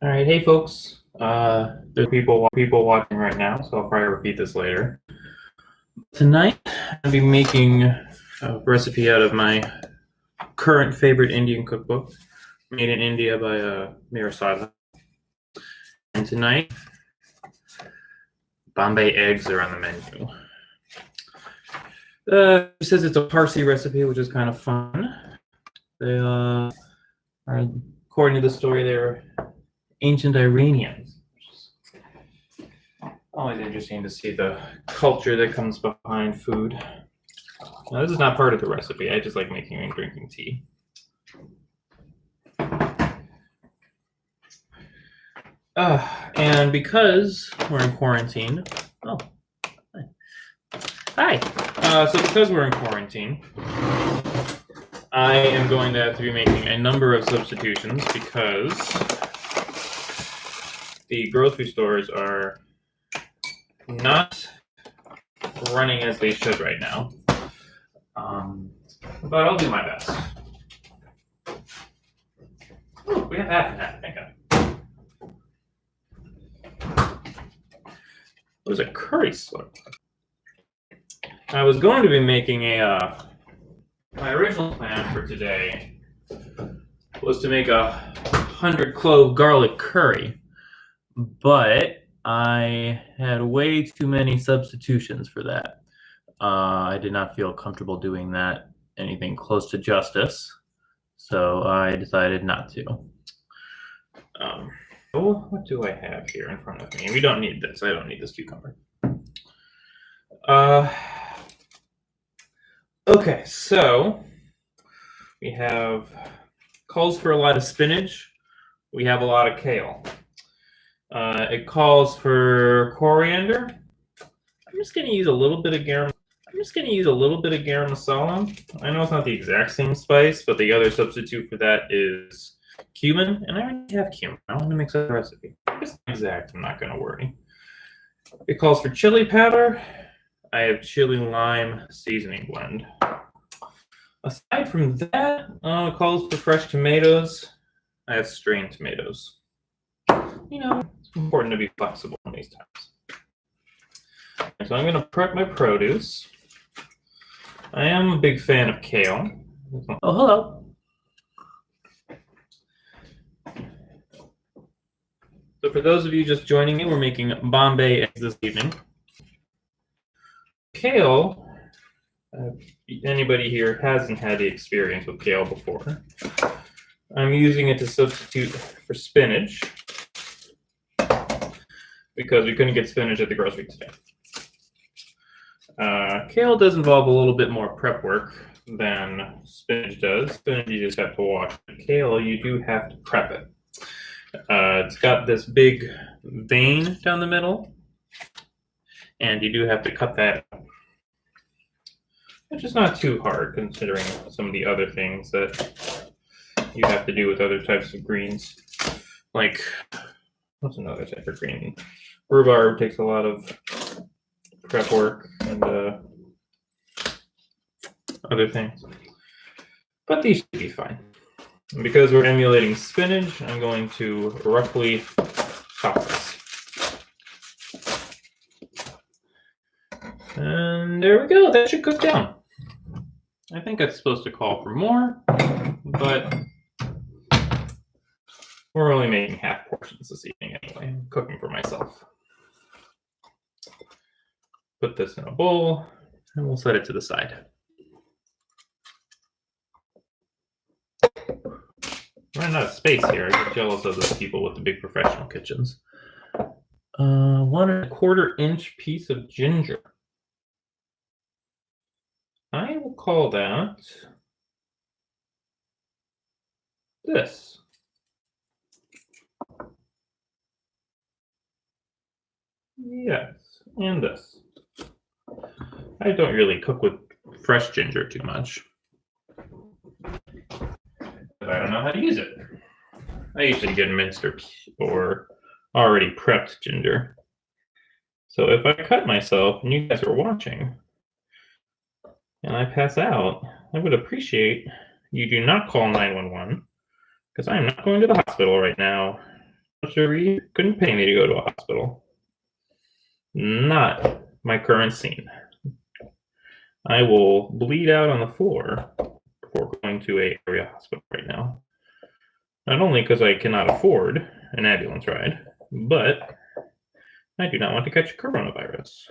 All right, hey folks. There's people watching right now, so I'll probably repeat this later. Tonight, I'll be making a recipe out of my current favorite Indian cookbook, made in India by Meera Sodha. And tonight, Bombay eggs are on the menu. It says it's a Parsi recipe, which is kind of fun. They are, according to the story, they're ancient Iranians. Always interesting to see the culture that comes behind food. Now, this is not part of the recipe. I just like making and drinking tea. And because we're in quarantine, hi. So because we're in quarantine, I am going to have to be making a number of substitutions because the grocery stores are not running as they should right now. But I'll do my best. Ooh, we have half and half, thank God. It was a curry slurp. I was going to be making my original plan for today was to make 100 clove garlic curry, but I had way too many substitutions for that. I did not feel comfortable doing that anything close to justice, so I decided not to. What do I have here in front of me? We don't need this. I don't need this cucumber. Okay, so we have calls for a lot of spinach. We have a lot of kale. It calls for coriander. I'm just going to use a little bit of garam masala. I know it's not the exact same spice, but the other substitute for that is cumin, and I already have cumin. I want to mix up the recipe. It's not exact. I'm not going to worry. It calls for chili powder. I have chili lime seasoning blend. Aside from that, it calls for fresh tomatoes. I have strained tomatoes. You know, it's important to be flexible in these times. So I'm going to prep my produce. I am a big fan of kale. Oh, hello. So for those of you just joining me, we're making Bombay eggs this evening. Kale, anybody here hasn't had the experience with kale before. I'm using it to substitute for spinach because we couldn't get spinach at the grocery today. Kale does involve a little bit more prep work than spinach does. Spinach, you just have to wash. Kale, you do have to prep it. It's got this big vein down the middle, and you do have to cut that out, which is not too hard considering some of the other things that you have to do with other types of greens. Like, what's another type of green? Rhubarb takes a lot of prep work and other things. But these should be fine. And because we're emulating spinach, I'm going to roughly chop this. And there we go. That should cook down. I think it's supposed to call for more, but we're only making half portions this evening anyway. I'm cooking for myself. Put this in a bowl, and we'll set it to the side. Running out of space here. I get jealous of those people with the big professional kitchens. 1 1/4 inch piece of ginger. I will call that this. Yes, and this. I don't really cook with fresh ginger too much. I don't know how to use it. I usually get minced or already prepped ginger. So if I cut myself and you guys are watching and I pass out, I would appreciate you do not call 911 because I am not going to the hospital right now surgery, couldn't pay me to go to a hospital. Not my current scene. I will bleed out on the floor before going to a area hospital right now. Not only because I cannot afford an ambulance ride, but I do not want to catch coronavirus.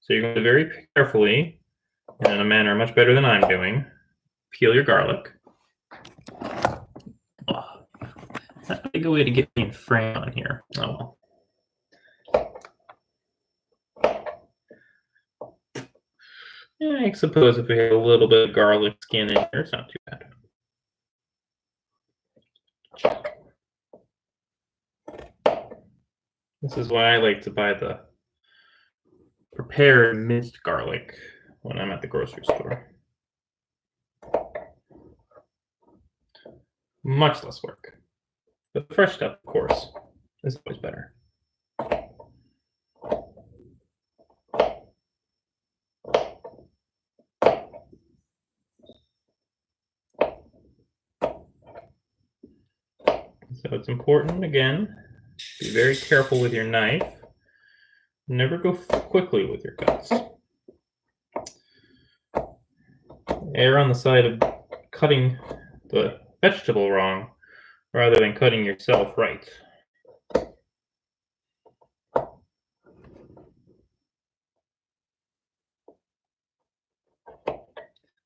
So you're going to very carefully, and in a manner much better than I'm doing, peel your garlic. Oh, that's a good way to get me in frame on here. Oh well. Yeah, I suppose if we have a little bit of garlic skin in here, it's not too bad. This is why I like to buy the prepared minced garlic when I'm at the grocery store. Much less work. But the fresh stuff, of course, is always better. So it's important, again, be very careful with your knife. Never go quickly with your cuts. Err on the side of cutting the vegetable wrong rather than cutting yourself right.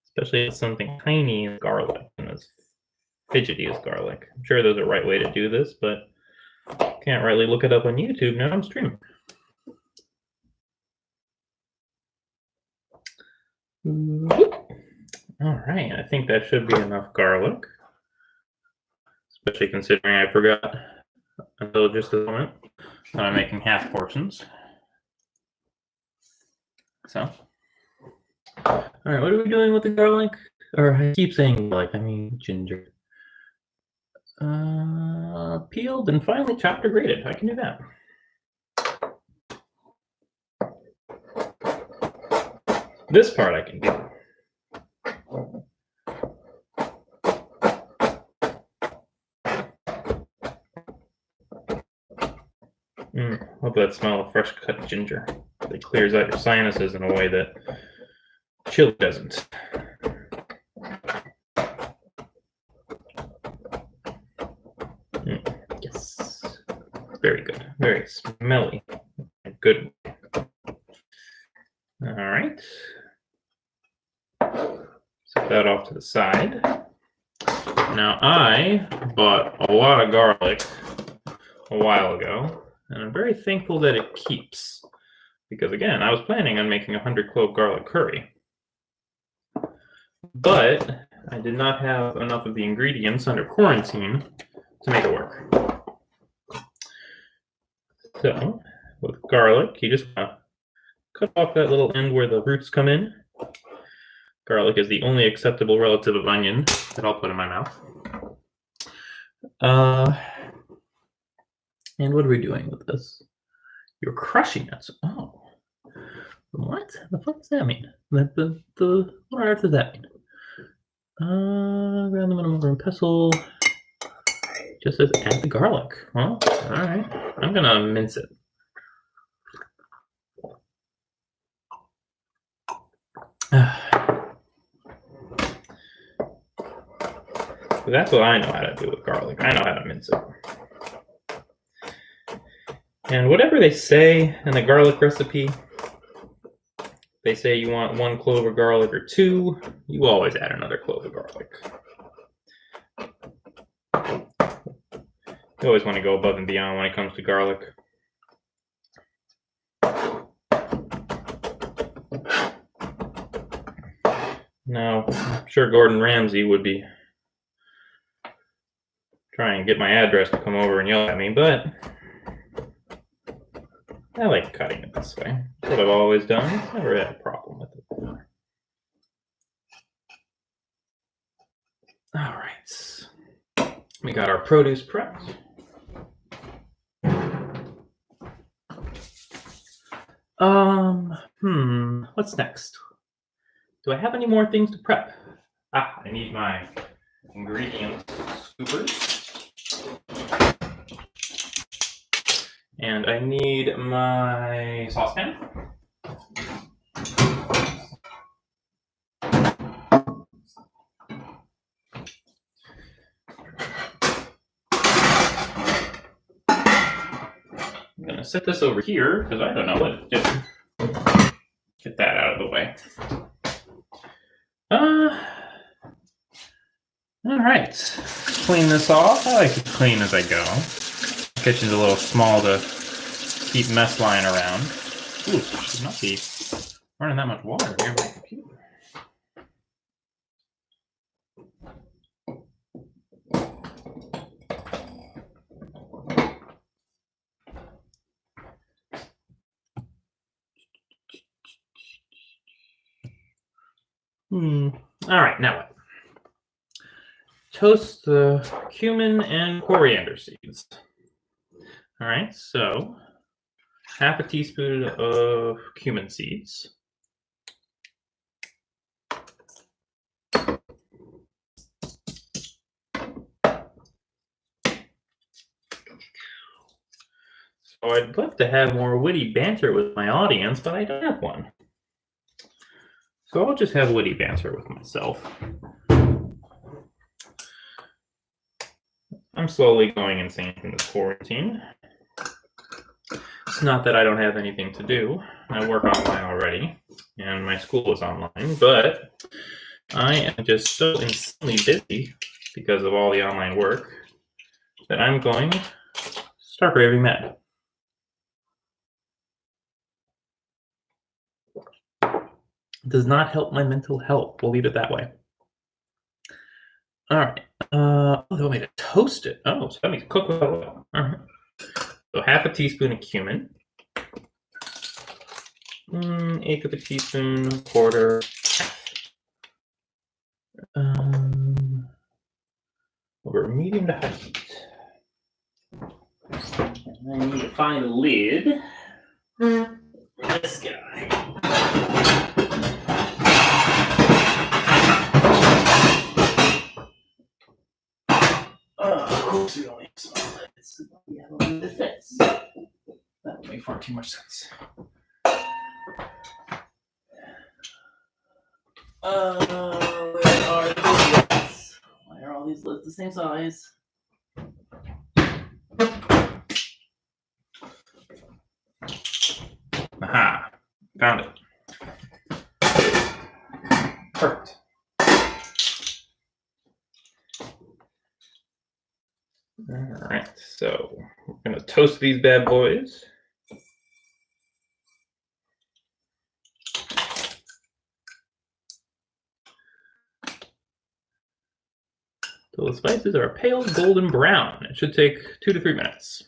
Especially if something tiny as garlic and as fidgety as garlic. I'm sure there's a right way to do this, but can't rightly look it up on YouTube. Now I'm streaming. All right, I think that should be enough garlic. Especially considering I forgot until just a moment that I'm making half portions. So, all right, what are we doing with the garlic? Or I keep saying garlic, I mean ginger. Peeled and finely chopped or grated. I can do that. This part I can do. Love that smell of fresh cut ginger. It clears out your sinuses in a way that chili doesn't. Yes. Very good. Very smelly. Good. All right. Set that off to the side. Now, I bought a lot of garlic a while ago, and I'm very thankful that it keeps. Because again, I was planning on making a 100-clove garlic curry. But I did not have enough of the ingredients under quarantine to make it work. So, with garlic, you just want to cut off that little end where the roots come in. Garlic is the only acceptable relative of onion that I'll put in my mouth. And what are we doing with this? You're crushing it. Oh. What? The fuck does that mean? What on earth does that mean? Ground the minimum and pestle. Just says add the garlic. Well, alright. I'm gonna mince it. That's what I know how to do with garlic. I know how to mince it. And whatever they say in the garlic recipe, they say you want 1 clove of garlic or 2, you always add another clove of garlic. You always want to go above and beyond when it comes to garlic. Now, I'm sure Gordon Ramsay would be trying to get my address to come over and yell at me, but I like cutting it this way. That's what I've always done. Never had a problem with it before. All right. We got our produce prepped. What's next? Do I have any more things to prep? I need my ingredient scoopers. And I need my saucepan. I'm going to set this over here because I don't know what it's doing. Get that out of the way. All right. Clean this off. I like to clean as I go. The kitchen's a little small to keep mess lying around. Ooh, should not be running that much water here on my computer. All right, now what? Toast the cumin and coriander seeds. All right, so half a teaspoon of cumin seeds. So I'd love to have more witty banter with my audience, but I don't have one. So I'll just have witty banter with myself. I'm slowly going insane in this quarantine. It's not that I don't have anything to do. I work online already, and my school is online, but I am just so insanely busy because of all the online work that I'm going to start raving mad. It does not help my mental health. We'll leave it that way. All right. Oh, they want me to toast it. Oh, so that means cook without oil. All right. So half a teaspoon of cumin. Eighth of a teaspoon, quarter. Over medium to high heat. And I need to find a lid for this guy. Of course, we only have small lids. We have a lid that fits. That would make far too much sense. Where are these lids? Why are all these lids the same size? Aha! Found it. Perfect. All right, so we're going to toast these bad boys. So the spices are a pale golden brown. It should take 2 to 3 minutes.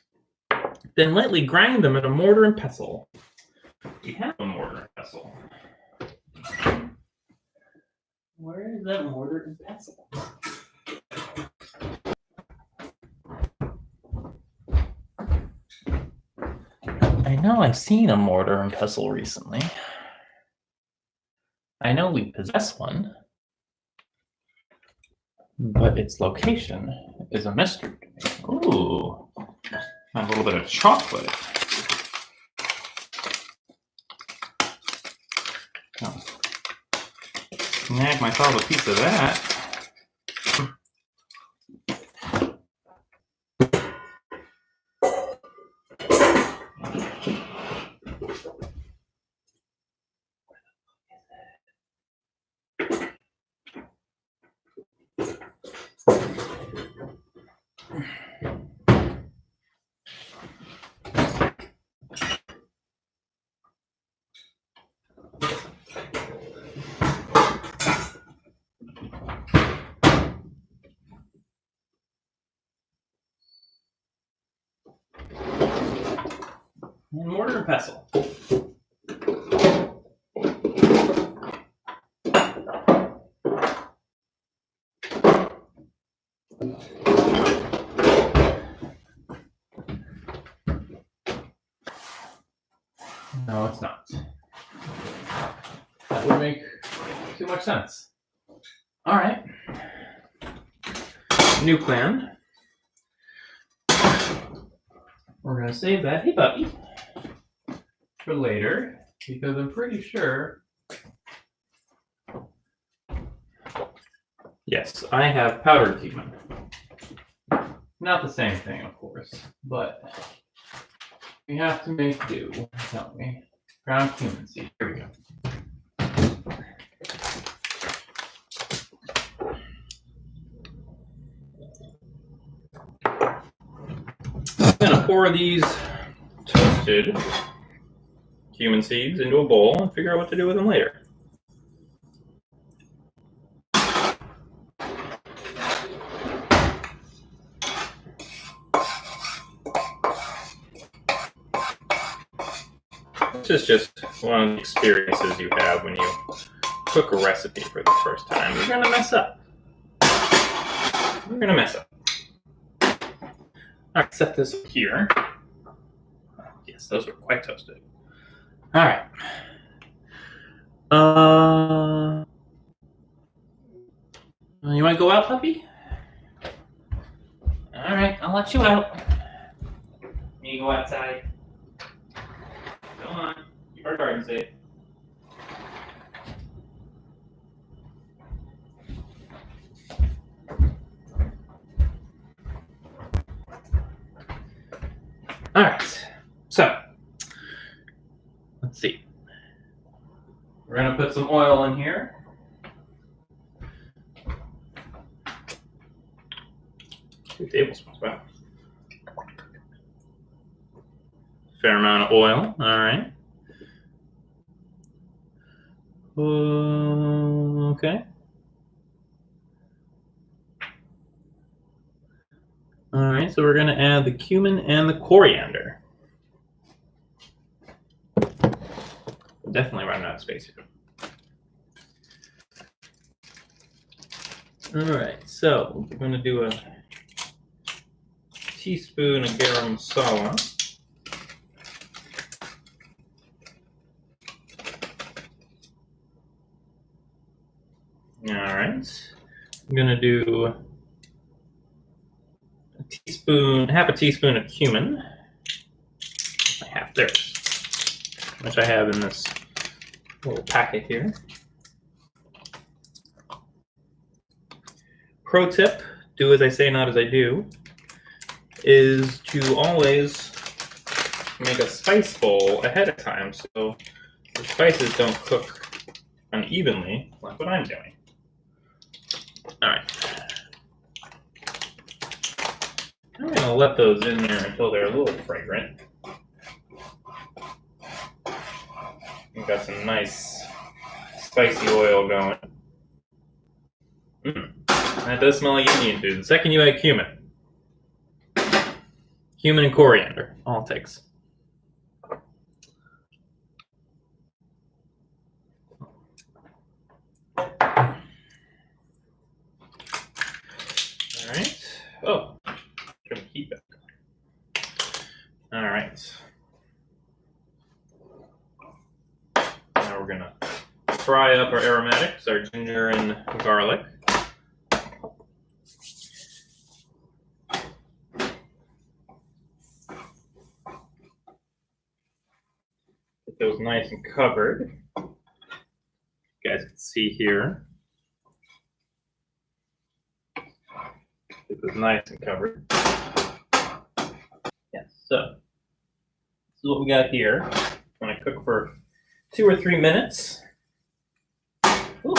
Then lightly grind them in a mortar and pestle. We have a mortar and pestle. Where is that mortar and pestle? I know I've seen a mortar and pestle recently. I know we possess one, but its location is a mystery to me. Ooh, a little bit of chocolate. Oh. Snag myself a piece of that. And mortar and pestle. No, it's not. That would make too much sense. All right. New plan. we're gonna save that, hey puppy, for later, because I'm pretty sure. Yes, I have powdered cumin. Not the same thing, of course, but we have to make do, don't we? Ground cumin seed. Here we go. I'm gonna pour these toasted cumin seeds into a bowl and figure out what to do with them later. This is just one of the experiences you have when you cook a recipe for the first time. You're gonna mess up. You're gonna mess up. Alright, set this here. Yes, those were quite toasted. Alright. You wanna go out, puppy? Alright, I'll let you out. You go outside. Come on, keep our garden safe. All right, so let's see. We're gonna put some oil in here. 2 tablespoons, wow. Fair amount of oil, all right. Okay. All right, so we're gonna add the cumin and the coriander. Definitely running out of space here. All right, so we're gonna do a teaspoon of garam masala. All right, I'm gonna do half a teaspoon of cumin. Half theirs, which I have in this little packet here. Pro tip, do as I say, not as I do, is to always make a spice bowl ahead of time so the spices don't cook unevenly like what I'm doing. All right. I'm going to let those in there until they're a little fragrant. We've got some nice spicy oil going. That does smell like Indian food. The second you add cumin and coriander, all it takes. All right. Oh, turn the heat back on. All right. Now we're gonna fry up our aromatics, our ginger and garlic. Get those nice and covered. You guys can see here. Get this nice and covered. Yes, so this is what we got here. I'm gonna cook for 2 or 3 minutes. Ooh.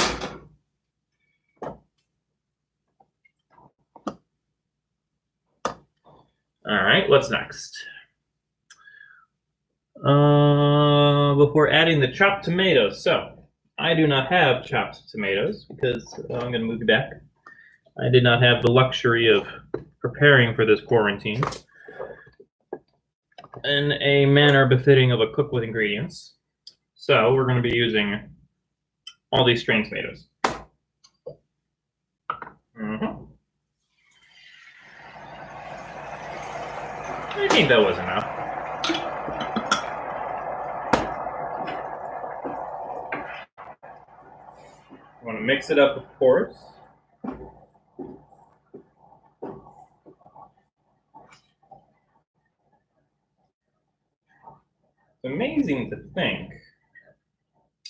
All right, what's next? Before adding the chopped tomatoes. So I do not have chopped tomatoes because I'm going to move you back. I did not have the luxury of preparing for this quarantine in a manner befitting of a cook with ingredients. So we're going to be using all these strained tomatoes. I think that was enough. I want to mix it up, of course. amazing to think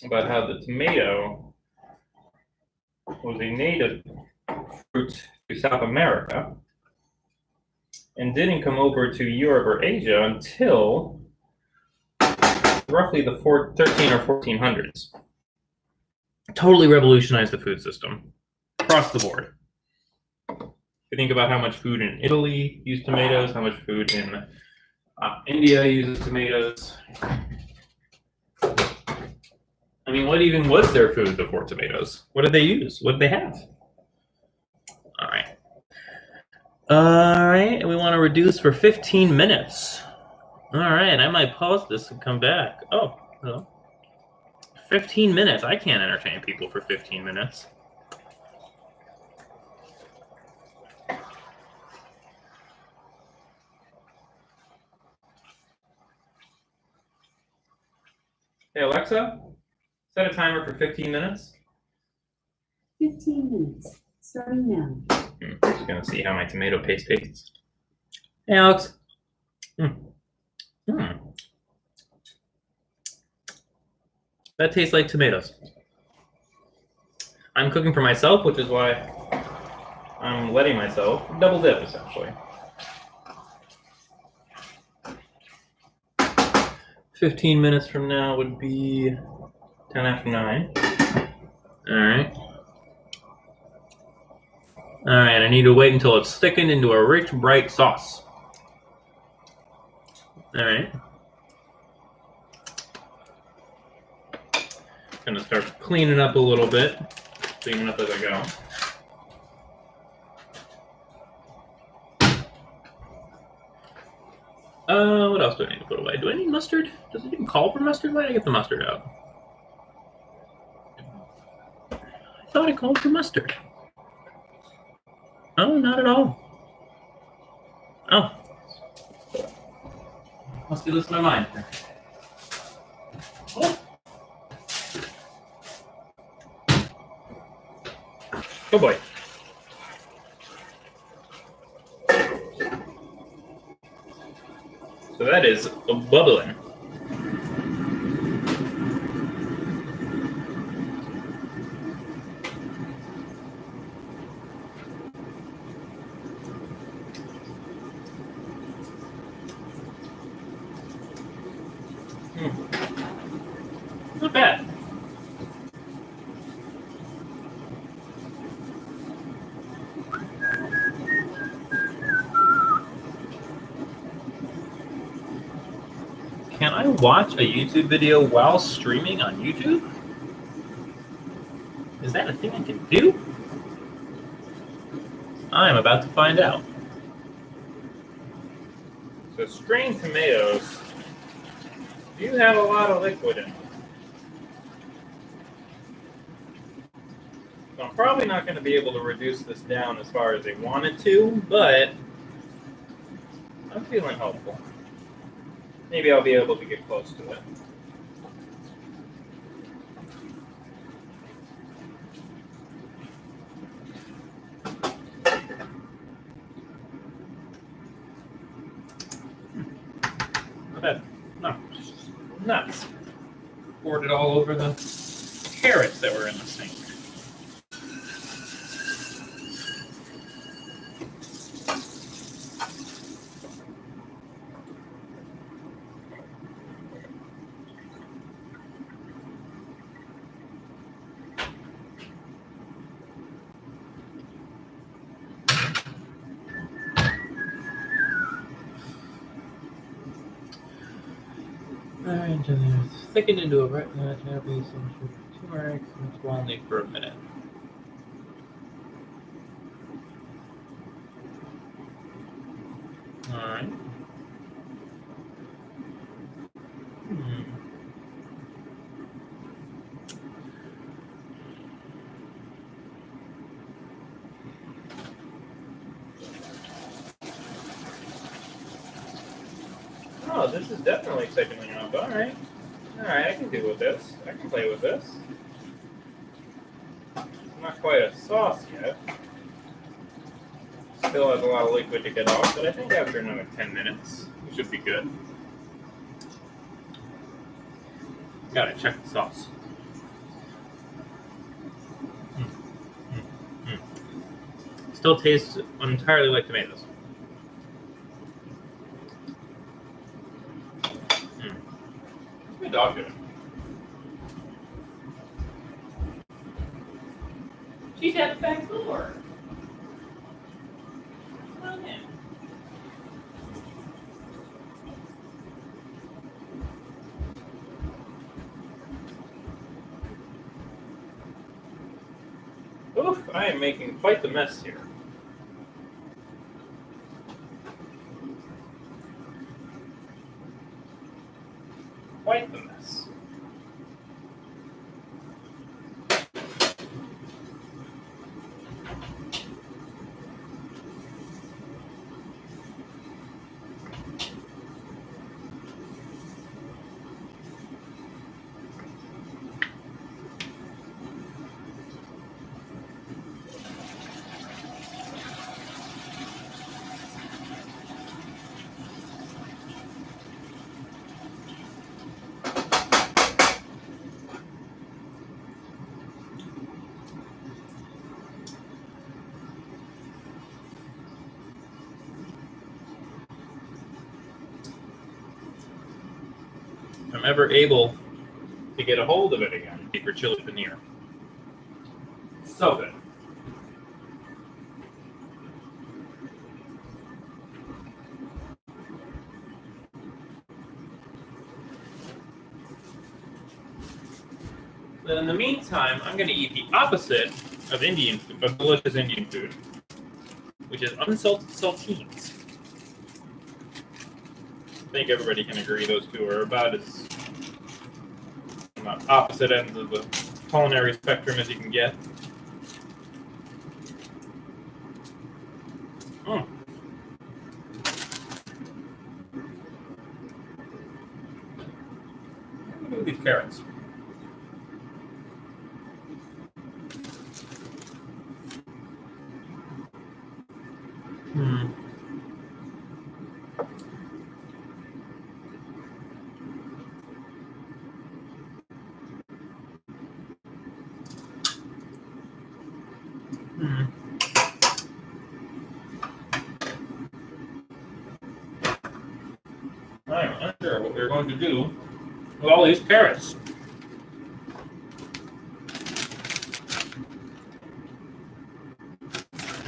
about how the tomato was a native fruit to South America and didn't come over to Europe or Asia until roughly the 13 or 1400s. Totally revolutionized the food system across the board. If you think about how much food in Italy used tomatoes, how much food in India uses tomatoes. I mean, what even was their food before tomatoes? What did they use? What did they have? All right. All right, we want to reduce for 15 minutes. All right, I might pause this and come back. Oh, no. 15 minutes. I can't entertain people for 15 minutes. Hey, Alexa, set a timer for 15 minutes. 15 minutes, starting now. Just going to see how my tomato paste tastes. Hey, Alex. That tastes like tomatoes. I'm cooking for myself, which is why I'm letting myself double dip, essentially. 15 minutes from now would be 10 after 9. All right. All right, I need to wait until it's thickened into a rich, bright sauce. All right. Gonna start cleaning up a little bit. Cleaning up as I go. What else do I need to put away? Do I need mustard? Does it even call for mustard? Why did I get the mustard out? I thought it called for mustard. Oh, not at all. Oh. Must be losing my mind. Oh. Oh boy. So that is bubbling. Not bad. Can I watch a YouTube video while streaming on YouTube? Is that a thing I can do? I'm about to find out. So strained tomatoes do have a lot of liquid in them. So I'm probably not going to be able to reduce this down as far as I wanted to, but I'm feeling hopeful. Maybe I'll be able to get close to it. Not bad. No, nuts. Poured it all over the carrots that were in the sink. Alright, thickened into a turmeric, mix blindly for a minute. Alright. Oh, this is definitely thickening up. Alright. Alright, I can deal with this. I can play with this. It's not quite a sauce yet. Still has a lot of liquid to get off, but I think after another 10 minutes, it should be good. Gotta check the sauce. Still tastes entirely like tomatoes. What's my dog doing? She's at the back door. Come on in. Oof, I am making quite the mess here. Quite the mess. If I'm ever able to get a hold of it again, for chili paneer. So good. But in the meantime, I'm going to eat the opposite of delicious Indian food, which is unsalted saltines. I think everybody can agree those two are about as on the opposite ends of the culinary spectrum as you can get. Look at these carrots. I'm unsure what they're going to do with all these carrots.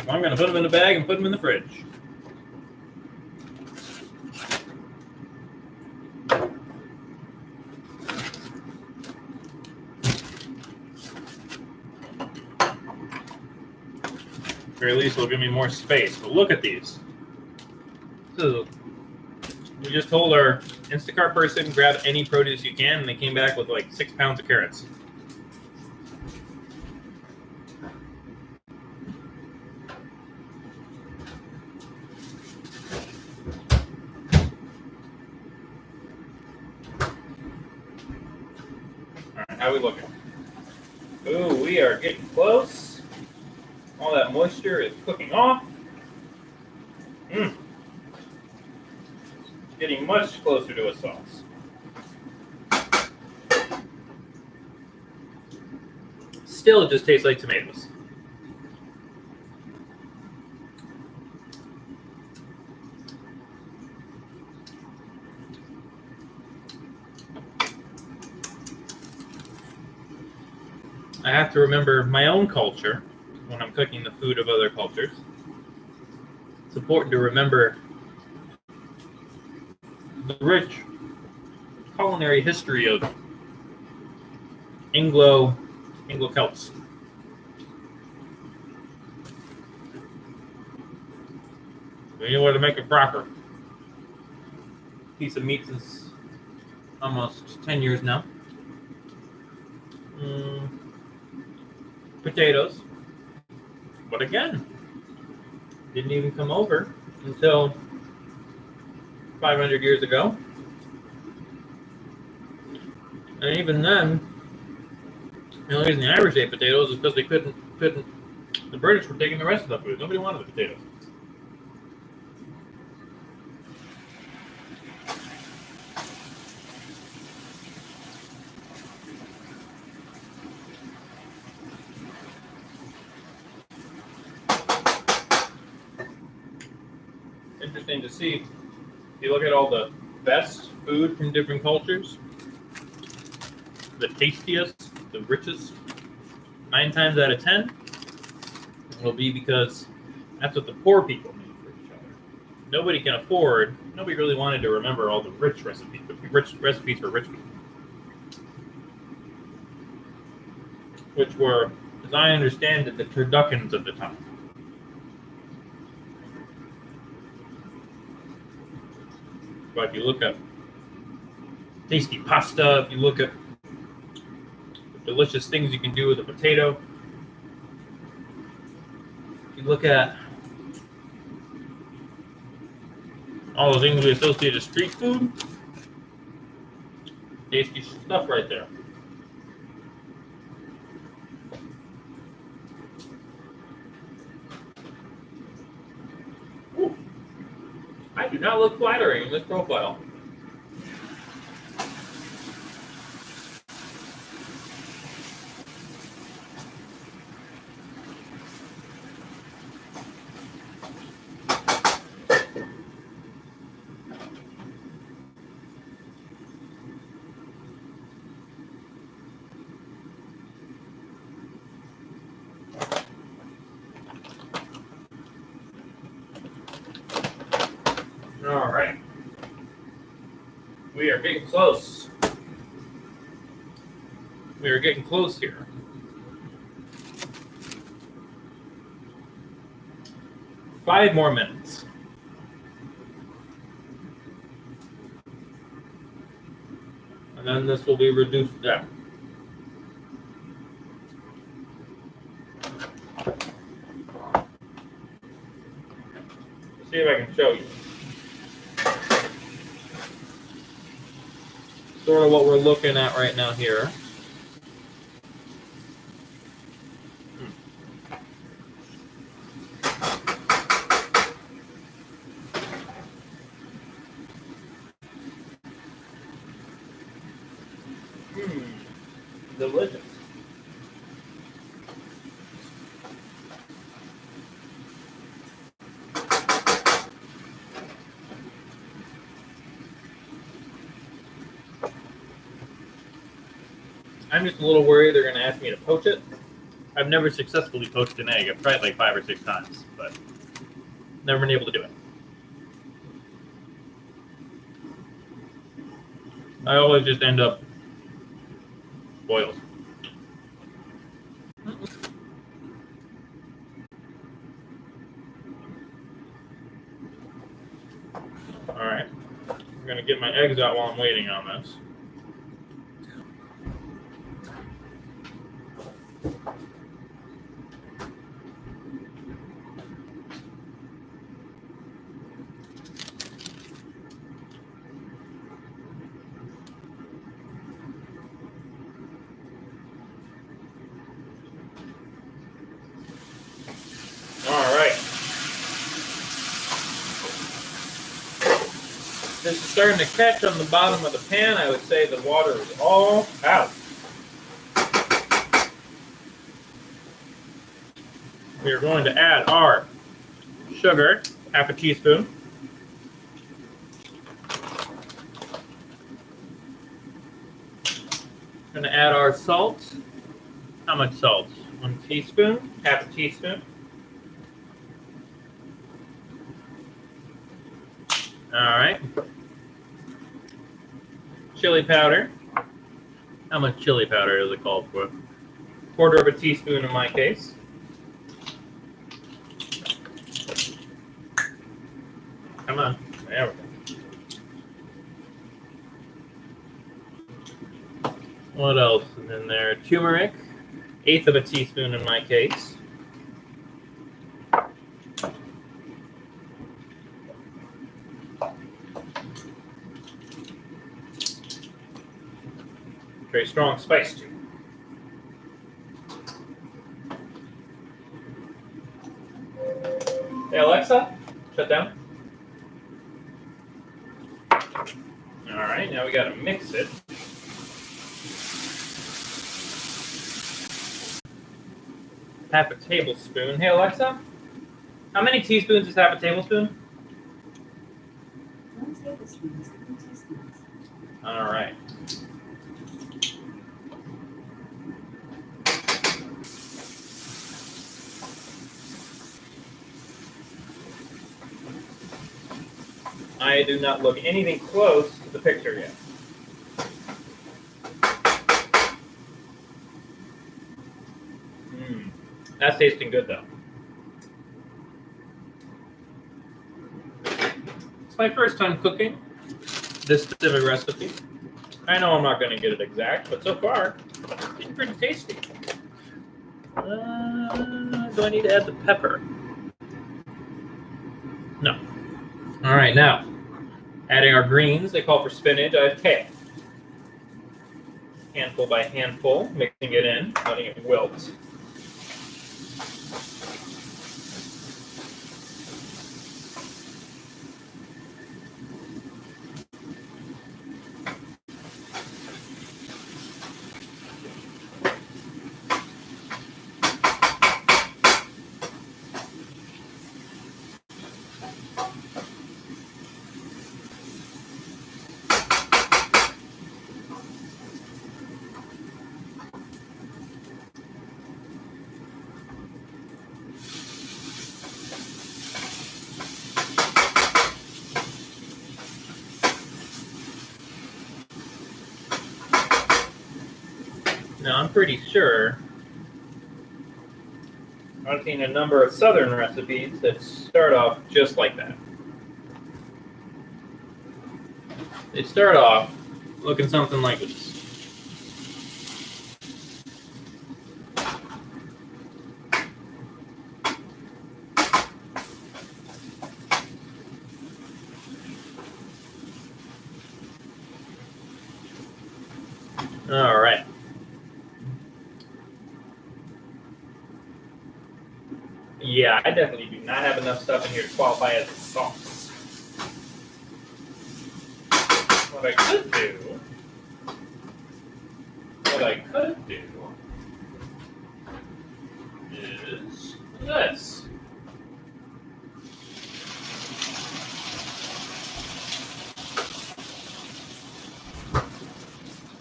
I'm going to put them in a bag and put them in the fridge. Or at least it'll give me more space. But look at these. So we just told our Instacart person, grab any produce you can, and they came back with like 6 pounds of carrots. All right, how are we looking? Ooh, we are getting close. All that moisture is cooking off. Getting much closer to a sauce. Still, it just tastes like tomatoes. I have to remember my own culture when I'm cooking the food of other cultures. It's important to remember the rich culinary history of Anglo-Celts. We know where to make a proper piece of meat since almost 10 years now. Potatoes. But again, didn't even come over until 500 years ago. And even then, the only reason the Irish ate potatoes is because they couldn't, the British were taking the rest of the food. Nobody wanted the potatoes. interesting to see. If you look at all the best food from different cultures, the tastiest, the richest, 9 times out of 10, it'll be because that's what the poor people made for each other. Nobody can afford. Nobody really wanted to remember all the rich recipes for rich people, which were, as I understand it, the turduckens of the time. But if you look at tasty pasta, if you look at the delicious things you can do with a potato, if you look at all the things we associate as street food, tasty stuff right there. Ooh. I do not look flattering in this profile. All right. We are getting close. We are getting close here. Five more minutes. And then this will be reduced down. See if I can show you. Sort of what we're looking at right now here. Delicious. I'm just a little worried they're going to ask me to poach it. I've never successfully poached an egg. I've tried like 5 or 6 times, but never been able to do it. I always just end up boiled. All right. I'm going to get my eggs out while I'm waiting on this. All right. This is starting to catch on the bottom of the pan. I would say the water is all out. We are going to add our sugar, half a teaspoon. Going to add our salt. How much salt? 1 teaspoon, half a teaspoon. All right. Chili powder. How much chili powder is it called for? 1/4 of a teaspoon in my case. Come on. There we go. What else is in there? Turmeric. 1/8 of a teaspoon in my case. Very strong spice too. Hey Alexa, shut down. All right, now we got to mix it. Half a tablespoon. Hey Alexa, how many teaspoons is half a tablespoon? minutes, 26 minutes. All right. I do not look anything close to the picture yet. That's tasting good though. It's my first time cooking this specific recipe. I know I'm not going to get it exact, but so far, it's pretty tasty. Do I need to add the pepper? No. All right, now, adding our greens. They call for spinach. I have kale. Handful by handful, mixing it in, letting it wilt. Now, I'm pretty sure I've seen a number of southern recipes that start off just like that. They start off looking something like this. All right. Yeah, I definitely do not have enough stuff in here to qualify as a sauce. What I could do is this.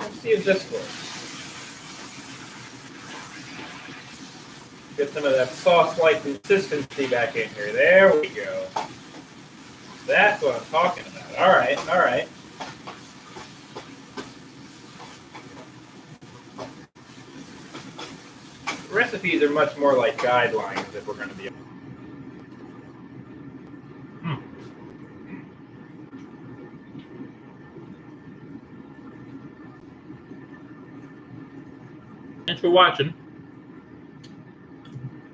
Let's see if this works. Get some of that sauce-like consistency back in here. There we go. That's what I'm talking about. All right, all right. Recipes are much more like guidelines if we're going to be. Thanks for watching.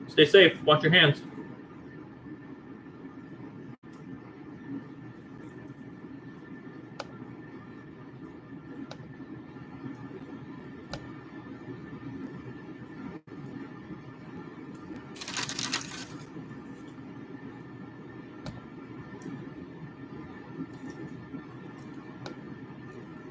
Stay safe. Wash your hands.